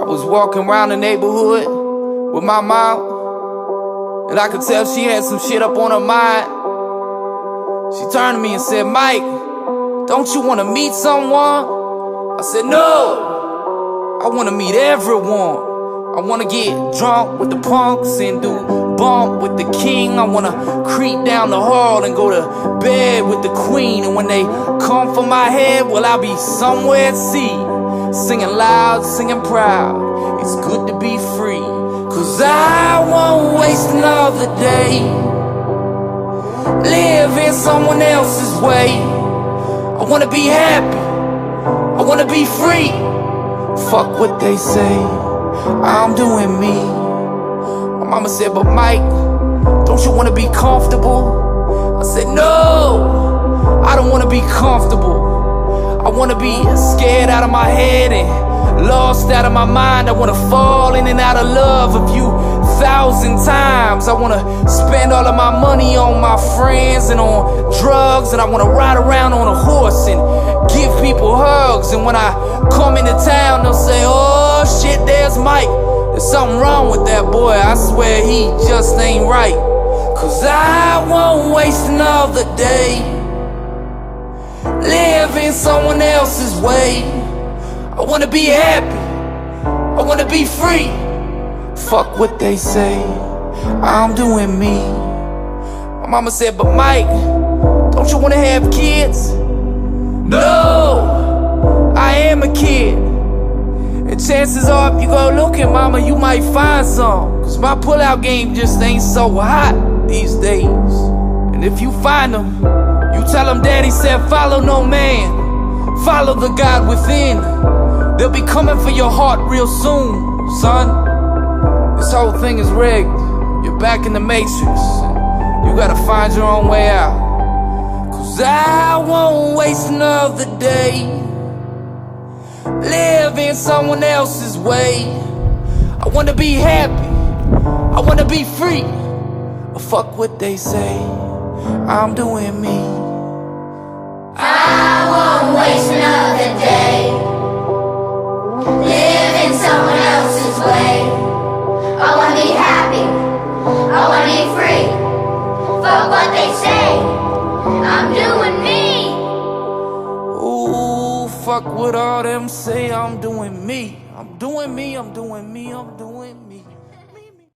was walking around the neighborhood with my mom, and I could tell she had some shit up on her mind. She turned to me and said, "Mike, don't you want to meet someone?" I said, "No, I want to meet everyone. I want to get drunk with the punks and do bump with the king. I want to creep down the hall and go to bed with the queen. And when they come for my head, well, I'll be somewhere at sea, singing loud, singing proud. It's good to be free, 'cause I won't waste another day living someone else's way. I want to be happy, I want to be free. Fuck what they say, I'm doing me." My mama said, "But Mike, don't you want to be comfortable?" I said, "No, I don't want to be comfortable. I want to be scared out of my head and lost out of my mind. I want to fall in and out of love a few thousand times. I want to spend all of my money on my friends and on drugs, and I want to ride around on a horse and give people hugs. And when I come into town, they'll say, 'Oh shit, there's Mike. There's something wrong with that boy. I swear he just ain't right.' 'Cause I won't waste another day living someone else's way. I wanna be happy, I wanna be free. Fuck what they say, I'm doing me." My mama said, "But Mike, don't you wanna have kids?" "No, I am a kid. And chances are if you go looking, mama, you might find some. 'Cause my pullout game just ain't so hot these days. And if you find them, you tell them daddy said follow no man, follow the God within. They'll be coming for your heart real soon, son. This whole thing is rigged. You're back in the matrix. You gotta find your own way out. 'Cause I won't waste another day living someone else's way. I wanna be happy, I wanna be free. Fuck what they say, I'm doing me. I won't waste another day living someone else's way. I wanna be happy, I wanna be free. Fuck what they say, I'm doing me. Ooh, fuck what all them say, I'm doing me. I'm doing me, I'm doing me, I'm doing me.